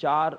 4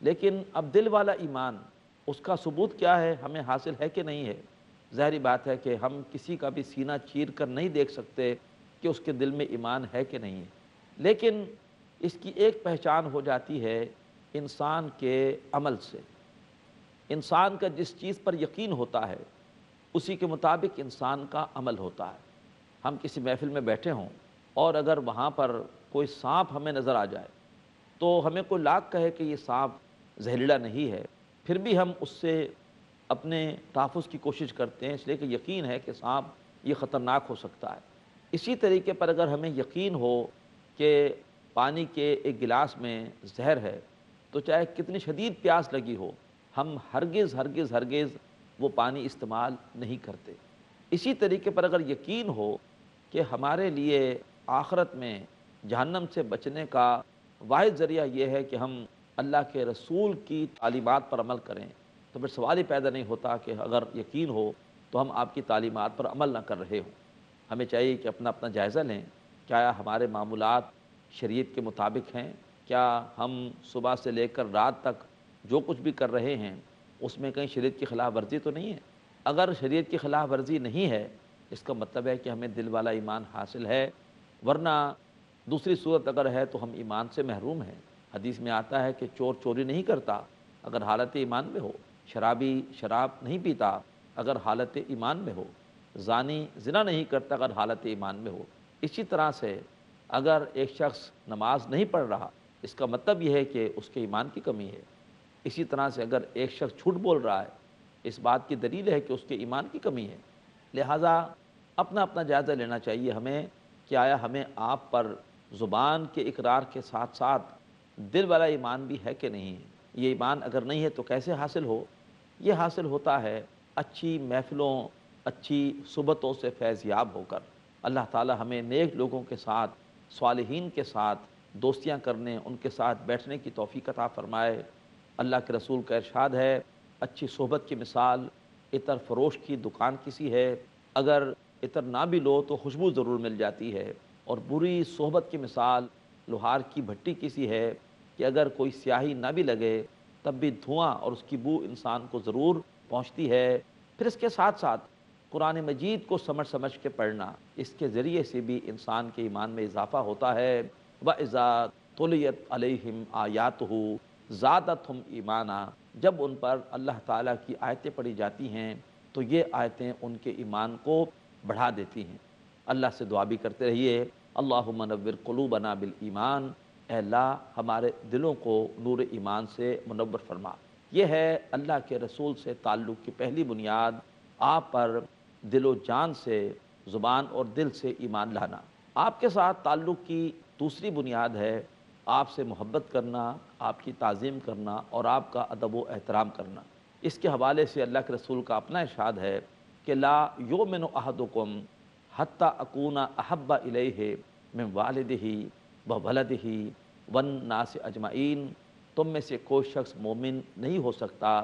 لیکن اب دل والا ایمان، اس کا ثبوت کیا ہے، ہمیں حاصل ہے کہ نہیں ہے؟ ظاہری بات ہے کہ ہم کسی کا بھی سینہ چیر کر نہیں دیکھ سکتے کہ اس کے دل میں ایمان ہے کہ نہیں ہے، لیکن اس کی ایک پہچان ہو جاتی ہے انسان کے عمل سے۔ انسان کا جس چیز پر یقین ہوتا ہے اسی کے مطابق انسان کا عمل ہوتا ہے۔ ہم کسی محفل میں بیٹھے ہوں اور اگر وہاں پر کوئی سانپ ہمیں نظر آ جائے تو ہمیں کوئی لاکھ کہے کہ یہ سانپ زہریلا نہیں ہے، پھر بھی ہم اس سے اپنے تحفظ کی کوشش کرتے ہیں، اس لیے کہ یقین ہے کہ سانپ یہ خطرناک ہو سکتا ہے۔ اسی طریقے پر اگر ہمیں یقین ہو کہ پانی کے ایک گلاس میں زہر ہے تو چاہے کتنی شدید پیاس لگی ہو، ہم ہرگز ہرگز ہرگز وہ پانی استعمال نہیں کرتے۔ اسی طریقے پر اگر یقین ہو کہ ہمارے لیے آخرت میں جہنم سے بچنے کا واحد ذریعہ یہ ہے کہ ہم اللہ کے رسول کی تعلیمات پر عمل کریں، تو پھر سوال ہی پیدا نہیں ہوتا کہ اگر یقین ہو تو ہم آپ کی تعلیمات پر عمل نہ کر رہے ہوں۔ ہمیں چاہیے کہ اپنا جائزہ لیں، کیا ہمارے معمولات شریعت کے مطابق ہیں؟ کیا ہم صبح سے لے کر رات تک جو کچھ بھی کر رہے ہیں اس میں کہیں شریعت کی خلاف ورزی تو نہیں ہے؟ اگر شریعت کی خلاف ورزی نہیں ہے اس کا مطلب ہے کہ ہمیں دل والا ایمان حاصل ہے، ورنہ دوسری صورت اگر ہے تو ہم ایمان سے محروم ہیں۔ حدیث میں آتا ہے کہ چور چوری نہیں کرتا اگر حالت ایمان میں ہو، شرابی شراب نہیں پیتا اگر حالت ایمان میں ہو، زانی زنا نہیں کرتا اگر حالت ایمان میں ہو۔ اسی طرح سے اگر ایک شخص نماز نہیں پڑھ رہا اس کا مطلب یہ ہے کہ اس کے ایمان کی کمی ہے۔ اسی طرح سے اگر ایک شخص جھوٹ بول رہا ہے اس بات کی دلیل ہے کہ اس کے ایمان کی کمی ہے۔ لہٰذا اپنا جائزہ لینا چاہیے ہمیں کہ آیا ہمیں آپ پر زبان کے اقرار کے ساتھ ساتھ دل والا ایمان بھی ہے کہ نہیں ہے۔ یہ ایمان اگر نہیں ہے تو کیسے حاصل ہو؟ یہ حاصل ہوتا ہے اچھی محفلوں، اچھی صحبتوں سے فیض یاب ہو کر۔ اللہ تعالی ہمیں نیک لوگوں کے ساتھ، صالحین کے ساتھ دوستیاں کرنے، ان کے ساتھ بیٹھنے کی توفیق عطا فرمائے۔ اللہ کے رسول کا ارشاد ہے، اچھی صحبت کی مثال عطر فروش کی دکان کسی ہے، اگر عطر نہ بھی لو تو خوشبو ضرور مل جاتی ہے، اور بری صحبت کی مثال لوہار کی بھٹی کسی ہے کہ اگر کوئی سیاہی نہ بھی لگے تب بھی دھواں اور اس کی بو انسان کو ضرور پہنچتی ہے۔ پھر اس کے ساتھ ساتھ قرآن مجید کو سمجھ کے پڑھنا، اس کے ذریعے سے بھی انسان کے ایمان میں اضافہ ہوتا ہے۔ وَإِذَا تُلِيَتْ عَلَيْهِمْ آيَاتُهُ زَادَتْهُمْ ایمانا، جب ان پر اللہ تعالیٰ کی آیتیں پڑھی جاتی ہیں تو یہ آیتیں ان کے ایمان کو بڑھا دیتی ہیں۔ اللہ سے دعا بھی کرتے رہیے، اللہم نور قلوبنا بالایمان، اے اللہ ہمارے دلوں کو نور ایمان سے منور فرما۔ یہ ہے اللہ کے رسول سے تعلق کی پہلی بنیاد، آپ پر دل و جان سے، زبان اور دل سے ایمان لانا۔ آپ کے ساتھ تعلق کی دوسری بنیاد ہے آپ سے محبت کرنا، آپ کی تعظیم کرنا اور آپ کا ادب و احترام کرنا۔ اس کے حوالے سے اللہ کے رسول کا اپنا ارشاد ہے کہ لا یؤمن احدکم حتی اکون احب الیہ من والدہ و ولدہ والناس اجمعین، تم میں سے کوئی شخص مومن نہیں ہو سکتا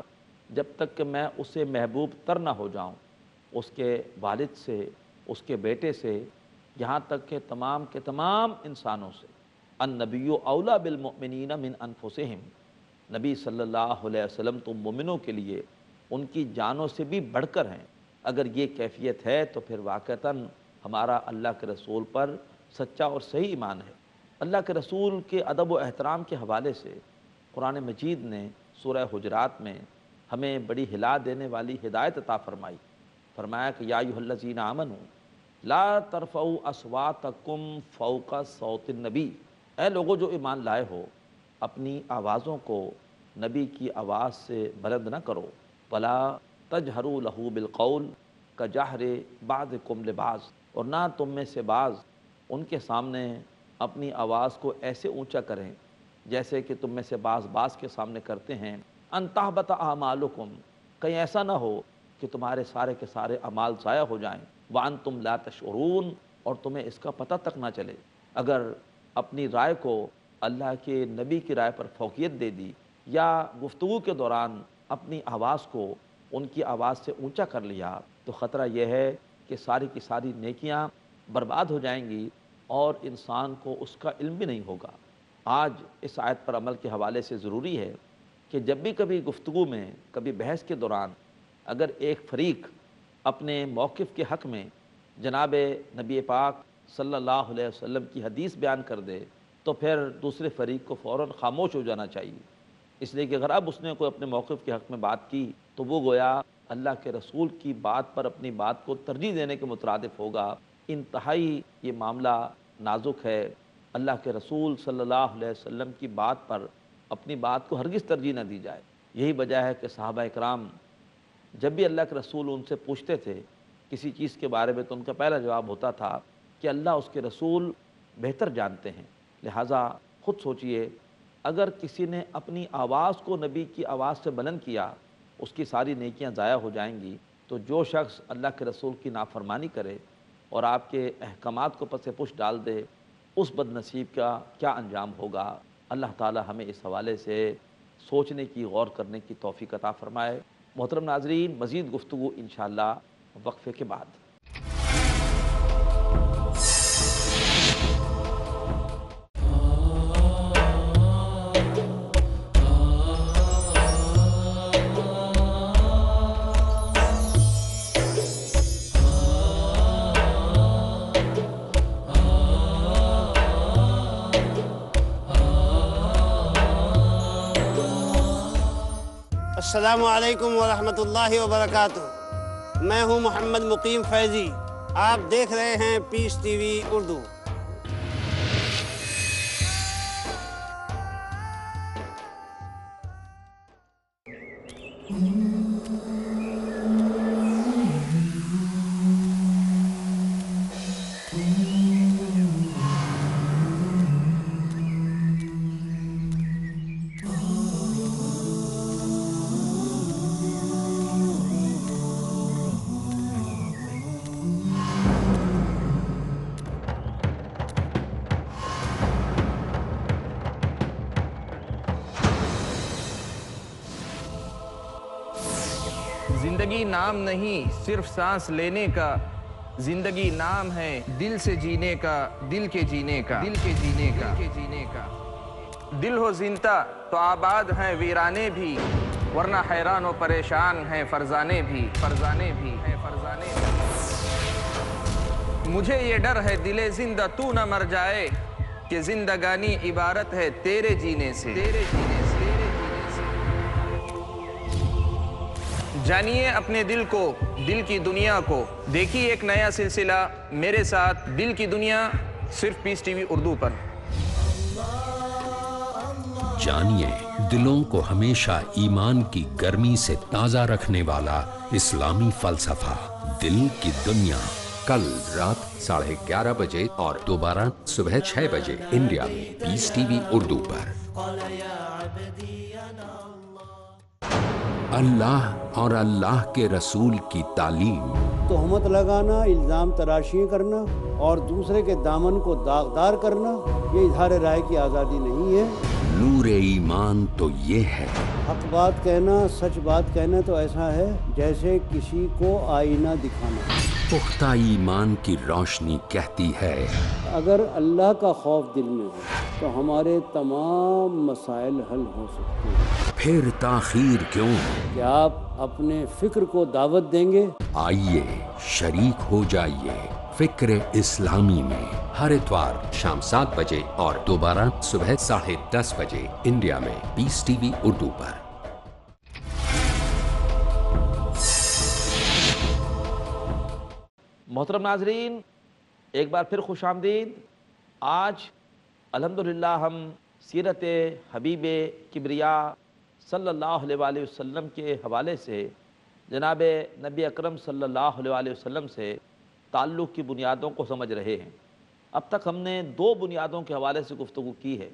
جب تک کہ میں اسے محبوب تر نہ ہو جاؤں اس کے والد سے، اس کے بیٹے سے، یہاں تک کہ تمام کے تمام انسانوں سے۔ النبی اولیٰ بالمؤمنین من انفسہم، نبی صلی اللہ علیہ وسلم تو مومنوں کے لیے ان کی جانوں سے بھی بڑھ کر ہیں۔ اگر یہ کیفیت ہے تو پھر واقعتاً ہمارا اللہ کے رسول پر سچا اور صحیح ایمان ہے۔ اللہ کے رسول کے ادب و احترام کے حوالے سے قرآن مجید نے سورہ حجرات میں ہمیں بڑی ہلا دینے والی ہدایت عطا فرمائی۔ فرمایا کہ یا ایھا الذین آمنوا لا ترفعوا اصواتکم فوق صوت النبی، اے لوگو جو ایمان لائے ہو اپنی آوازوں کو نبی کی آواز سے بلند نہ کرو، ولا تجہروا لہ بالقول کجہر بعضکم لبعض، اور نہ تم میں سے بعض ان کے سامنے اپنی آواز کو ایسے اونچا کریں جیسے کہ تم میں سے بعض کے سامنے کرتے ہیں، ان تحبط اعمالکم، کہیں ایسا نہ ہو کہ تمہارے سارے کے سارے اعمال ضائع ہو جائیں، وانتم لا تشعرون، اور تمہیں اس کا پتہ تک نہ چلے۔ اگر اپنی رائے کو اللہ کے نبی کی رائے پر فوقیت دے دی یا گفتگو کے دوران اپنی آواز کو ان کی آواز سے اونچا کر لیا تو خطرہ یہ ہے کہ ساری کی ساری نیکیاں برباد ہو جائیں گی اور انسان کو اس کا علم بھی نہیں ہوگا۔ آج اس آیت پر عمل کے حوالے سے ضروری ہے کہ جب بھی کبھی گفتگو میں، کبھی بحث کے دوران اگر ایک فریق اپنے موقف کے حق میں جناب نبی پاک صلی اللہ علیہ وسلم کی حدیث بیان کر دے تو پھر دوسرے فریق کو فوراً خاموش ہو جانا چاہیے، اس لیے کہ اگر اب اس نے کوئی اپنے موقف کے حق میں بات کی تو وہ گویا اللہ کے رسول کی بات پر اپنی بات کو ترجیح دینے کے مترادف ہوگا۔ انتہائی یہ معاملہ نازک ہے، اللہ کے رسول صلی اللہ علیہ وسلم کی بات پر اپنی بات کو ہرگز ترجیح نہ دی جائے۔ یہی وجہ ہے کہ صحابہ اکرام جب بھی اللہ کے رسول ان سے پوچھتے تھے کسی چیز کے بارے میں تو ان کا پہلا جواب ہوتا تھا کہ اللہ اس کے رسول بہتر جانتے ہیں۔ لہٰذا خود سوچئے، اگر کسی نے اپنی آواز کو نبی کی آواز سے بلند کیا اس کی ساری نیکیاں ضائع ہو جائیں گی، تو جو شخص اللہ کے رسول کی نافرمانی کرے اور آپ کے احکامات کو پس پش ڈال دے، اس بد نصیب کا کیا انجام ہوگا۔ اللہ تعالی ہمیں اس حوالے سے سوچنے کی، غور کرنے کی توفیق عطا فرمائے۔ محترم ناظرین، مزید گفتگو انشاءاللہ وقفے کے بعد۔ السلام علیکم ورحمۃ اللہ وبرکاتہ۔ میں ہوں محمد مقیم فیضی، آپ دیکھ رہے ہیں پیس ٹی وی اردو۔ زندگی نام نہیں صرف سانس لینے کا، زندگی نام ہے دل سے جینے کا، دل کے جینے کا، دل کے جینے کا، دل کے جینے کا۔ دل ہو زندہ تو آباد ہیں ویرانے بھی، ورنہ حیران و پریشان ہیں فرزانے بھی، فرزانے بھی ہیں، فرزانے بھی۔ مجھے یہ ڈر ہے دل زندہ تو نہ مر جائے، کہ زندگانی عبارت ہے تیرے جینے سے، تیرے جینے سے، تیرے جینے سے۔ جانیے اپنے دل کو، دل کی دنیا کو، دیکھیے ایک نیا سلسلہ میرے ساتھ، دل کی دنیا، صرف پیس ٹی وی اردو پر۔ جانیے دلوں کو ہمیشہ ایمان کی گرمی سے تازہ رکھنے والا اسلامی فلسفہ دل کی دنیا، کل رات 11:30 بجے اور دوبارہ صبح 6 بجے انڈیا میں پیس ٹی وی اردو پر۔ اللہ اور اللہ کے رسول کی تعلیم، تہمت لگانا، الزام تراشی کرنا اور دوسرے کے دامن کو داغدار کرنا، یہ اظہار رائے کی آزادی نہیں ہے۔ نور ایمان تو یہ ہے، حق بات کہنا، سچ بات کہنا تو ایسا ہے جیسے کسی کو آئینہ دکھانا۔ پختہ ایمان کی روشنی کہتی ہے، اگر اللہ کا خوف دل میں ہو تو ہمارے تمام مسائل حل ہو سکتے ہیں۔ پھر تاخیر کیوں؟ کیا آپ اپنے فکر کو دعوت دیں گے؟ آئیے شریک ہو جائیے فکر اسلامی میں، ہر اتوار شام 7 بجے اور دوبارہ صبح 10:30 بجے انڈیا میں پیس ٹی وی اردو پر۔ محترم ناظرین، ایک بار پھر خوش آمدید۔ آج الحمدللہ ہم سیرت حبیب کبریا صلی اللہ علیہ وآلہ وسلم کے حوالے سے جناب نبی اکرم صلی اللہ علیہ وآلہ وسلم سے تعلق کی بنیادوں کو سمجھ رہے ہیں۔ اب تک ہم نے 2 بنیادوں کے حوالے سے گفتگو کی ہے۔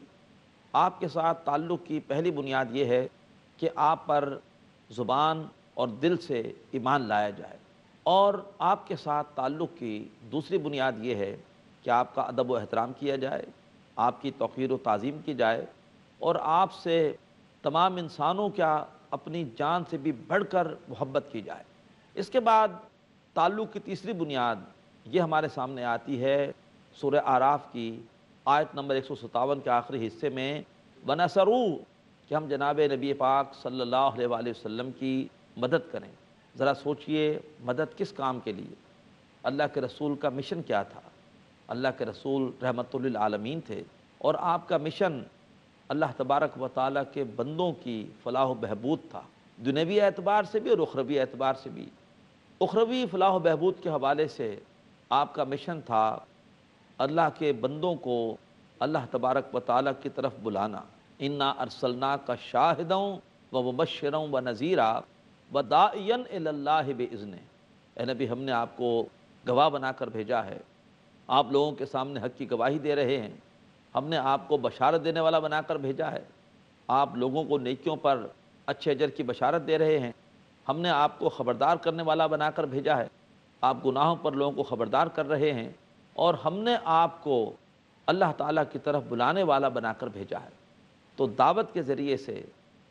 آپ کے ساتھ تعلق کی پہلی بنیاد یہ ہے کہ آپ پر زبان اور دل سے ایمان لایا جائے، اور آپ کے ساتھ تعلق کی دوسری بنیاد یہ ہے کہ آپ کا ادب و احترام کیا جائے، آپ کی توقیر و تعظیم کی جائے، اور آپ سے تمام انسانوں کیا اپنی جان سے بھی بڑھ کر محبت کی جائے۔ اس کے بعد تعلق کی تیسری بنیاد یہ ہمارے سامنے آتی ہے سورہ اعراف کی آیت نمبر 157 کے آخری حصے میں، وَنَصَرُوا کہ ہم جناب نبی پاک صلی اللہ علیہ وآلہ وسلم کی مدد کریں۔ ذرا سوچئے مدد کس کام کے لیے؟ اللہ کے رسول کا مشن کیا تھا؟ اللہ کے رسول رحمت للعالمین تھے، اور آپ کا مشن اللہ تبارک و تعالیٰ کے بندوں کی فلاح و بہبود تھا، دنیوی اعتبار سے بھی اور اخروی اعتبار سے بھی۔ اخروی فلاح و بہبود کے حوالے سے آپ کا مشن تھا اللہ کے بندوں کو اللہ تبارک و تعالیٰ کی طرف بلانا۔ انا ارسلناک شاہدا و مبشرا و نذیرا و داعیا الی اللہ باذنہ۔ اے نبی، ہم نے آپ کو گواہ بنا کر بھیجا ہے، آپ لوگوں کے سامنے حق کی گواہی دے رہے ہیں۔ ہم نے آپ کو بشارت دینے والا بنا کر بھیجا ہے، آپ لوگوں کو نیکیوں پر اچھے اجر کی بشارت دے رہے ہیں۔ ہم نے آپ کو خبردار کرنے والا بنا کر بھیجا ہے، آپ گناہوں پر لوگوں کو خبردار کر رہے ہیں، اور ہم نے آپ کو اللہ تعالیٰ کی طرف بلانے والا بنا کر بھیجا ہے۔ تو دعوت کے ذریعے سے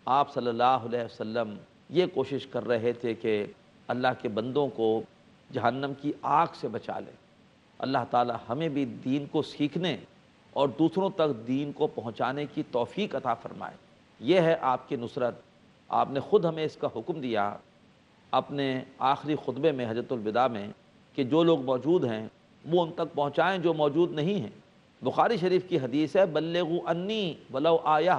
آپ صلی اللہ علیہ وسلم یہ کوشش کر رہے تھے کہ اللہ کے بندوں کو جہنم کی آگ سے بچا لیں۔ اللہ تعالیٰ ہمیں بھی دین کو سیکھنے اور دوسروں تک دین کو پہنچانے کی توفیق عطا فرمائے۔ یہ ہے آپ کی نصرت۔ آپ نے خود ہمیں اس کا حکم دیا اپنے آخری خطبے میں حجۃ الوداع میں کہ جو لوگ موجود ہیں وہ ان تک پہنچائیں جو موجود نہیں ہیں۔ بخاری شریف کی حدیث ہے بلغوا انی ولو آیہ،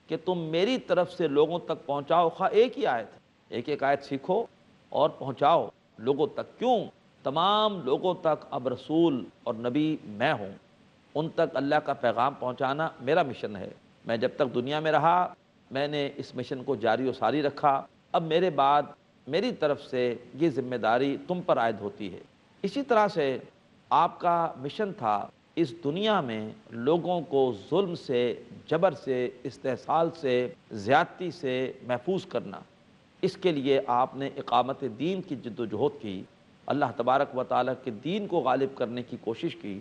کہ تم میری طرف سے لوگوں تک پہنچاؤ، خواہ ایک ہی آیت، ایک آیت سیکھو اور پہنچاؤ لوگوں تک۔ کیوں؟ تمام لوگوں تک اب رسول اور نبی میں ہوں، ان تک اللہ کا پیغام پہنچانا میرا مشن ہے۔ میں جب تک دنیا میں رہا میں نے اس مشن کو جاری و ساری رکھا، اب میرے بعد میری طرف سے یہ ذمہ داری تم پر عائد ہوتی ہے۔ اسی طرح سے آپ کا مشن تھا اس دنیا میں لوگوں کو ظلم سے، جبر سے، استحصال سے، زیادتی سے محفوظ کرنا۔ اس کے لیے آپ نے اقامت دین کی جد و جہد کی، اللہ تبارک و تعالیٰ کے دین کو غالب کرنے کی کوشش کی،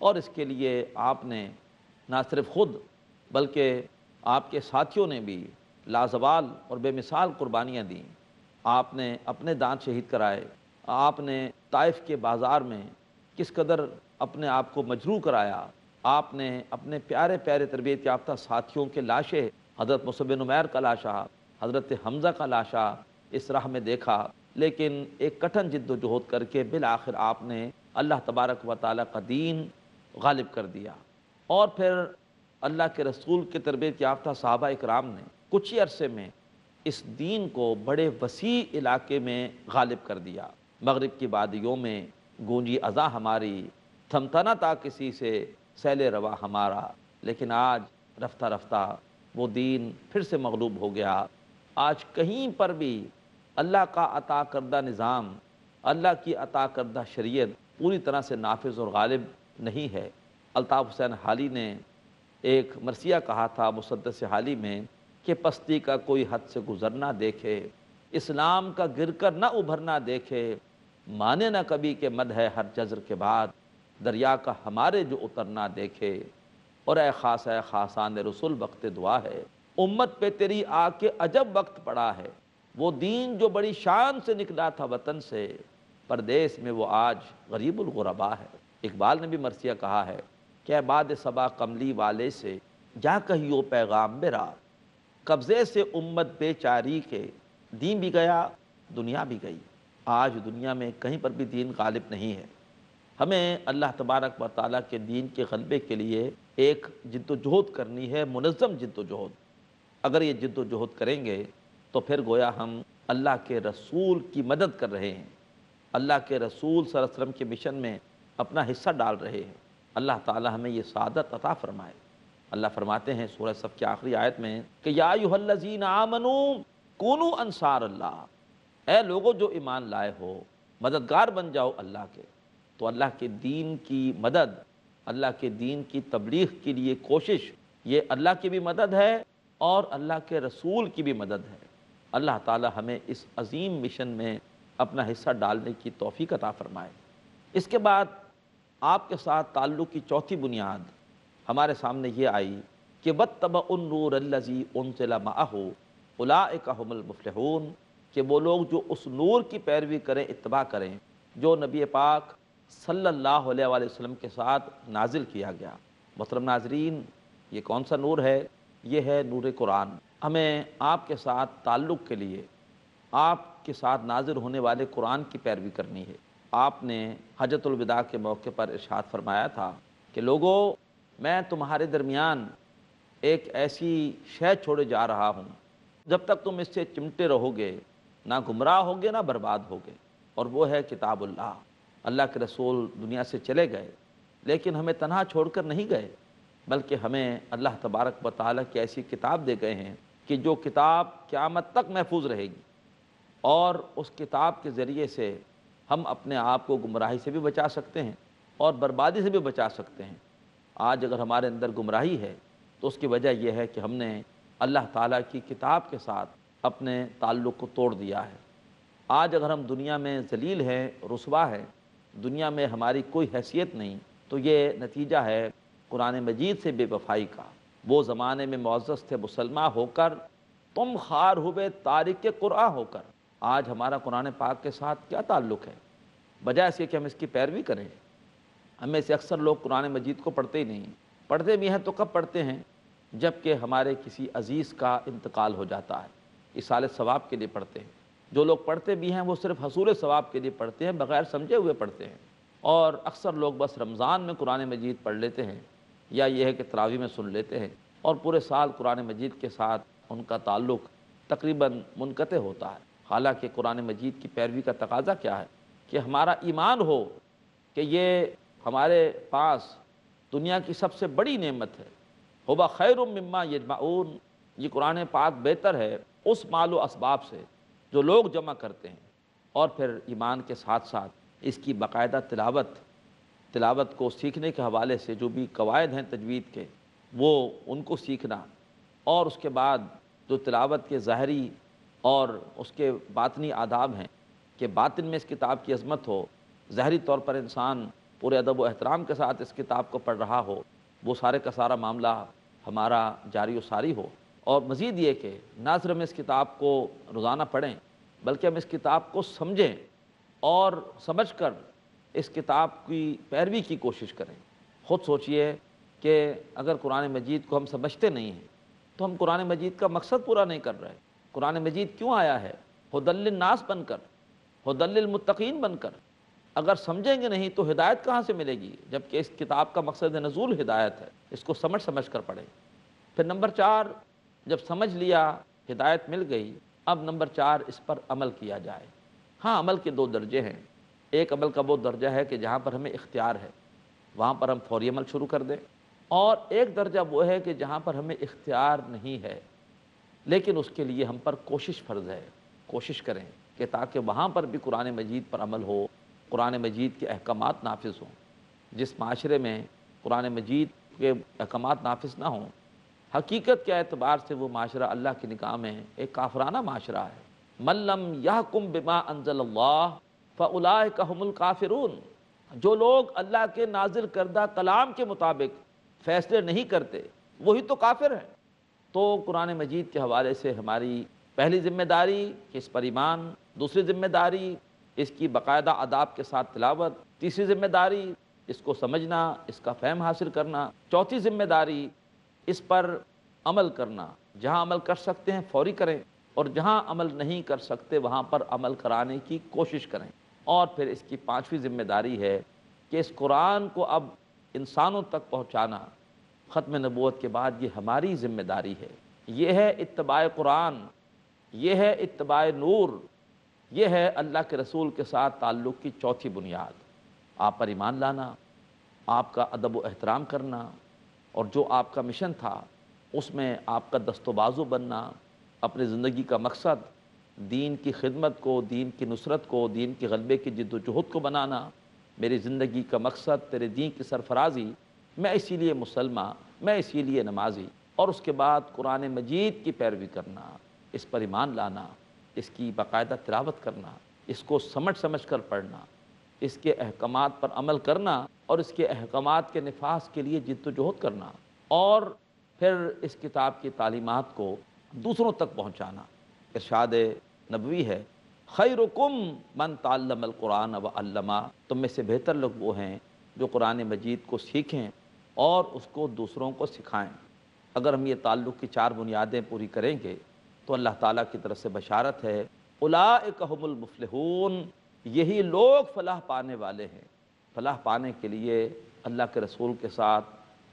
اور اس کے لیے آپ نے نہ صرف خود بلکہ آپ کے ساتھیوں نے بھی لازوال اور بے مثال قربانیاں دیں۔ آپ نے اپنے دانت شہید کرائے، آپ نے طائف کے بازار میں کس قدر اپنے آپ کو مجروح کرایا، آپ نے اپنے پیارے پیارے تربیت یافتہ ساتھیوں کے لاشیں، حضرت مصعب بن عمیر کا لاشا، حضرت حمزہ کا لاشا اس راہ میں دیکھا، لیکن ایک کٹھن جد و جہد کر کے بالآخر آپ نے اللہ تبارک و تعالیٰ کا دین غالب کر دیا۔ اور پھر اللہ کے رسول کے تربیت یافتہ صحابہ اکرام نے کچھ ہی عرصے میں اس دین کو بڑے وسیع علاقے میں غالب کر دیا۔ مغرب کی وادیوں میں گونجی اذاں ہماری، تھمتا نہ تا کسی سے سیل روا ہمارا، لیکن آج رفتہ رفتہ وہ دین پھر سے مغلوب ہو گیا۔ آج کہیں پر بھی اللہ کا عطا کردہ نظام، اللہ کی عطا کردہ شریعت پوری طرح سے نافذ اور غالب نہیں ہے۔ الطاف حسین حالی نے ایک مرثیہ کہا تھا مسدس حالی میں کہ پستی کا کوئی حد سے گزرنا دیکھے، اسلام کا گر کر نہ ابھرنا دیکھے، مانے نہ کبھی کہ مد ہے ہر جزر کے بعد، دریا کا ہمارے جو اترنا دیکھے، اور اے خاص ہے خاصان رسول وقت دعا ہے، امت پہ تیری آ کے عجب وقت پڑا ہے، وہ دین جو بڑی شان سے نکلا تھا وطن سے، پردیس میں وہ آج غریب الغربا ہے۔ اقبال نے بھی مرثیہ کہا ہے کہ بعد صبا کملی والے سے جا کہیو پیغام میرا، قبضے سے امت بے چاری کے، دین بھی گیا دنیا بھی گئی۔ آج دنیا میں کہیں پر بھی دین غالب نہیں ہے۔ ہمیں اللہ تبارک و تعالیٰ کے دین کے غلبے کے لیے ایک جد و جہد کرنی ہے، منظم جد و جہد۔ اگر یہ جد و جہد کریں گے تو پھر گویا ہم اللہ کے رسول کی مدد کر رہے ہیں، اللہ کے رسول صلی اللہ علیہ وسلم کے مشن میں اپنا حصہ ڈال رہے ہیں۔ اللہ تعالی ہمیں یہ سعادت عطا فرمائے۔ اللہ فرماتے ہیں سورہ صف کی آخری آیت میں کہ یا ایھا الذین آمنوا کونوا انصار اللہ، اے لوگوں جو ایمان لائے ہو مددگار بن جاؤ اللہ کے۔ تو اللہ کے دین کی مدد، اللہ کے دین کی تبلیغ کے لیے کوشش، یہ اللہ کی بھی مدد ہے اور اللہ کے رسول کی بھی مدد ہے۔ اللہ تعالی ہمیں اس عظیم مشن میں اپنا حصہ ڈالنے کی توفیق عطا فرمائے۔ اس کے بعد آپ کے ساتھ تعلق کی چوتھی بنیاد ہمارے سامنے یہ آئی کہ واتبعوا النور الذی انزل معہ اولئک ھم المفلحون، کہ وہ لوگ جو اس نور کی پیروی کریں، اتباع کریں جو نبی پاک صلی اللہ علیہ وآلہ وسلم کے ساتھ نازل کیا گیا۔ محترم ناظرین، یہ کون سا نور ہے؟ یہ ہے نور قرآن۔ ہمیں آپ کے ساتھ تعلق کے لیے آپ کے ساتھ نازل ہونے والے قرآن کی پیروی کرنی ہے۔ آپ نے حجۃ الوداع کے موقع پر ارشاد فرمایا تھا کہ لوگوں، میں تمہارے درمیان ایک ایسی شے چھوڑے جا رہا ہوں، جب تک تم اس سے چمٹے رہو گے نہ گمراہ ہوگے نہ برباد ہوگے، اور وہ ہے کتاب اللہ۔ اللہ کے رسول دنیا سے چلے گئے، لیکن ہمیں تنہا چھوڑ کر نہیں گئے، بلکہ ہمیں اللہ تبارک و تعالیٰ کی ایسی کتاب دے گئے ہیں کہ جو کتاب قیامت تک محفوظ رہے گی، اور اس کتاب کے ذریعے سے ہم اپنے آپ کو گمراہی سے بھی بچا سکتے ہیں اور بربادی سے بھی بچا سکتے ہیں۔ آج اگر ہمارے اندر گمراہی ہے تو اس کی وجہ یہ ہے کہ ہم نے اللہ تعالیٰ کی کتاب کے ساتھ اپنے تعلق کو توڑ دیا ہے۔ آج اگر ہم دنیا میں ذلیل ہیں، رسوا ہیں، دنیا میں ہماری کوئی حیثیت نہیں، تو یہ نتیجہ ہے قرآن مجید سے بے وفائی کا۔ وہ زمانے میں معزز تھے مسلمان ہو کر، تم خار ہوئے تارک قرآن ہو کر۔ آج ہمارا قرآن پاک کے ساتھ کیا تعلق ہے؟ بجائے اس کے کہ ہم اس کی پیروی کریں۔ ہم میں سے اکثر لوگ قرآن مجید کو پڑھتے ہی نہیں، پڑھتے بھی ہیں تو کب پڑھتے ہیں؟ جب کہ ہمارے کسی عزیز کا انتقال ہو جاتا ہے، ایصال ثواب کے لیے پڑھتے ہیں۔ جو لوگ پڑھتے بھی ہیں وہ صرف حصول ثواب کے لیے پڑھتے ہیں، بغیر سمجھے ہوئے پڑھتے ہیں۔ اور اکثر لوگ بس رمضان میں قرآن مجید پڑھ لیتے ہیں، یا یہ ہے کہ تراویح میں سن لیتے ہیں، اور پورے سال قرآن مجید کے ساتھ ان کا تعلق تقریباً منقطع ہوتا ہے۔ حالانکہ قرآن مجید کی پیروی کا تقاضا کیا ہے کہ ہمارا ایمان ہو کہ یہ ہمارے پاس دنیا کی سب سے بڑی نعمت ہے۔ ہوبا خیر مما یجمعون، یہ قرآن پاک بہتر ہے اس مال و اسباب سے جو لوگ جمع کرتے ہیں۔ اور پھر ایمان کے ساتھ ساتھ اس کی باقاعدہ تلاوت کو سیکھنے کے حوالے سے جو بھی قواعد ہیں تجوید کے، وہ ان کو سیکھنا، اور اس کے بعد جو تلاوت کے ظاہری اور اس کے باطنی آداب ہیں کہ باطن میں اس کتاب کی عظمت ہو، ظاہری طور پر انسان پورے ادب و احترام کے ساتھ اس کتاب کو پڑھ رہا ہو، وہ سارے کا سارا معاملہ ہمارا جاری و ساری ہو۔ اور مزید یہ کہ نہ صرف ہم اس کتاب کو روزانہ پڑھیں، بلکہ ہم اس کتاب کو سمجھیں اور سمجھ کر اس کتاب کی پیروی کی کوشش کریں۔ خود سوچئے کہ اگر قرآن مجید کو ہم سمجھتے نہیں ہیں تو ہم قرآن مجید کا مقصد پورا نہیں کر رہے۔ قرآن مجید کیوں آیا ہے؟ ہدی للناس بن کر، ہدی للمتقین بن کر۔ اگر سمجھیں گے نہیں تو ہدایت کہاں سے ملے گی؟ جبکہ اس کتاب کا مقصد نزول ہدایت ہے۔ اس کو سمجھ کر پڑھیں۔ پھر نمبر 4، جب سمجھ لیا، ہدایت مل گئی، اب نمبر 4 اس پر عمل کیا جائے۔ ہاں، عمل کے 2 درجے ہیں۔ ایک عمل کا وہ درجہ ہے کہ جہاں پر ہمیں اختیار ہے، وہاں پر ہم فوری عمل شروع کر دیں، اور ایک درجہ وہ ہے کہ جہاں پر ہمیں اختیار نہیں ہے لیکن اس کے لیے ہم پر کوشش فرض ہے۔ کوشش کریں کہ تاکہ وہاں پر بھی قرآن مجید پر عمل ہو، قرآن مجید کے احکامات نافذ ہوں۔ جس معاشرے میں قرآن مجید کے احکامات نافذ نہ ہوں، حقیقت کے اعتبار سے وہ معاشرہ اللہ کی نگاہ میں ایک کافرانہ معاشرہ ہے۔ من لم یحکم بما انزل اللہ فاولئک هم الکافرون۔ جو لوگ اللہ کے نازل کردہ کلام کے مطابق فیصلے نہیں کرتے وہی تو کافر ہیں۔ تو قرآن مجید کے حوالے سے ہماری پہلی ذمہ داری کہ اس پر ایمان، دوسری ذمہ داری اس کی باقاعدہ آداب کے ساتھ تلاوت، تیسری ذمہ داری اس کو سمجھنا، اس کا فہم حاصل کرنا، چوتھی ذمہ داری اس پر عمل کرنا۔ جہاں عمل کر سکتے ہیں فوری کریں، اور جہاں عمل نہیں کر سکتے وہاں پر عمل کرانے کی کوشش کریں۔ اور پھر اس کی 5ویں ذمہ داری ہے کہ اس قرآن کو اب انسانوں تک پہنچانا ختم نبوت کے بعد یہ ہماری ذمہ داری ہے۔ یہ ہے اتباع قرآن، یہ ہے اتباع نور، یہ ہے اللہ کے رسول کے ساتھ تعلق کی چوتھی بنیاد۔ آپ پر ایمان لانا، آپ کا ادب و احترام کرنا، اور جو آپ کا مشن تھا اس میں آپ کا دست و بازو بننا، اپنی زندگی کا مقصد دین کی خدمت کو، دین کی نصرت کو، دین کے غلبے کی جد و جہد کو بنانا۔ میری زندگی کا مقصد تیرے دین کی سرفرازی، میں اسی لیے مسلمان، میں اسی لیے نمازی۔ اور اس کے بعد قرآن مجید کی پیروی کرنا، اس پر ایمان لانا، اس کی باقاعدہ تلاوت کرنا، اس کو سمجھ کر پڑھنا، اس کے احکامات پر عمل کرنا، اور اس کے احکامات کے نفاذ کے لیے جد و جہد کرنا، اور پھر اس کتاب کی تعلیمات کو دوسروں تک پہنچانا۔ ارشاد نبوی ہے، خیرکم من تعلم القرآن وعلمہ، تم میں سے بہتر لوگ وہ ہیں جو قرآن مجید کو سیکھیں اور اس کو دوسروں کو سکھائیں۔ اگر ہم یہ تعلق کی 4 بنیادیں پوری کریں گے تو اللہ تعالیٰ کی طرف سے بشارت ہے، اولئک ھم المفلحون، یہی لوگ فلاح پانے والے ہیں۔ فلاح پانے کے لیے اللہ کے رسول کے ساتھ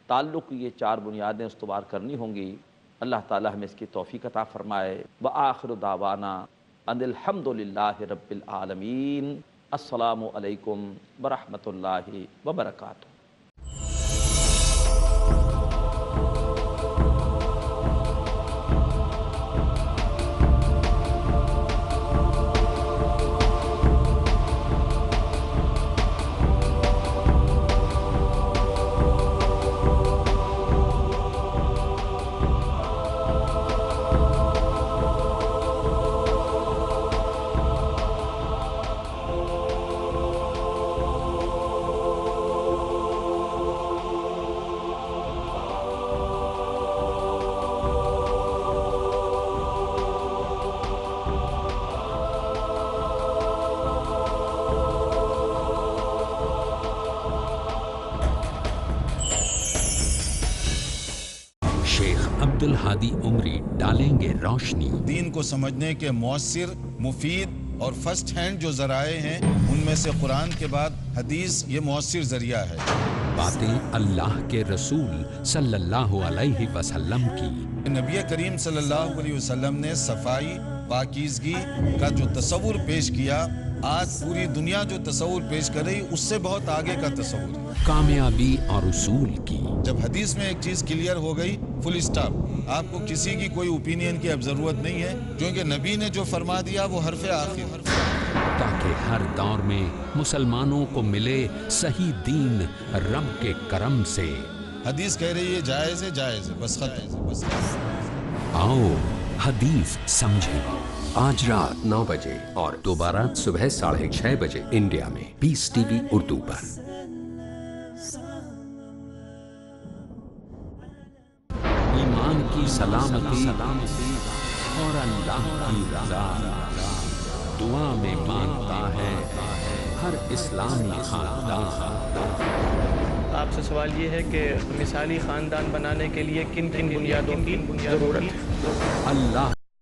تعلق کی یہ 4 بنیادیں استوار کرنی ہوں گی۔ اللہ تعالیٰ ہمیں اس کی توفیق عطا فرمائے۔ وآخر دعوانا ان الحمد للہ رب العالمین۔ السلام علیکم ورحمۃ اللہ وبرکاتہ۔ عبدالہادی عمری ڈالیں گے روشنی دین کو سمجھنے کے مؤثر، مفید اور فرسٹ ہینڈ جو ذرائع ہیں ان میں سے قرآن کے بعد حدیث یہ مؤثر ذریعہ ہے۔ باتیں اللہ کے رسول صلی اللہ علیہ وسلم کی۔ نبی کریم صلی اللہ علیہ وسلم نے صفائی، پاکیزگی کا جو تصور پیش کیا، آج پوری دنیا جو تصور پیش کر رہی اس سے بہت آگے کا تصور ہے۔ کامیابی اور اصول کی۔ جب حدیث میں ایک چیز کلیئر ہو گئی، فل اسٹاپ، آپ کو کسی کی کوئی اوپینین کی اب ضرورت نہیں ہے، کیونکہ نبی نے جو فرما دیا وہ حرف آخر۔ تاکہ ہر دور میں مسلمانوں کو ملے صحیح دین رب کے کرم سے۔ حدیث کہہ رہی ہے جائز ہے، جائز ہے، بس ختم۔ آؤ حدیث سمجھیں، آج رات 9 بجے اور دوبارہ صبح 6:30 بجے انڈیا میں پیس ٹی وی اردو پر۔ ایمان کی سلامتی اور اللہ کی رضا دعا میں مانگتا ہے ہر اسلامی خاندان۔ آپ سے سوال یہ ہے کہ مثالی خاندان بنانے کے لیے کن کن بنیادوں کی ضرورت ہے؟ اللہ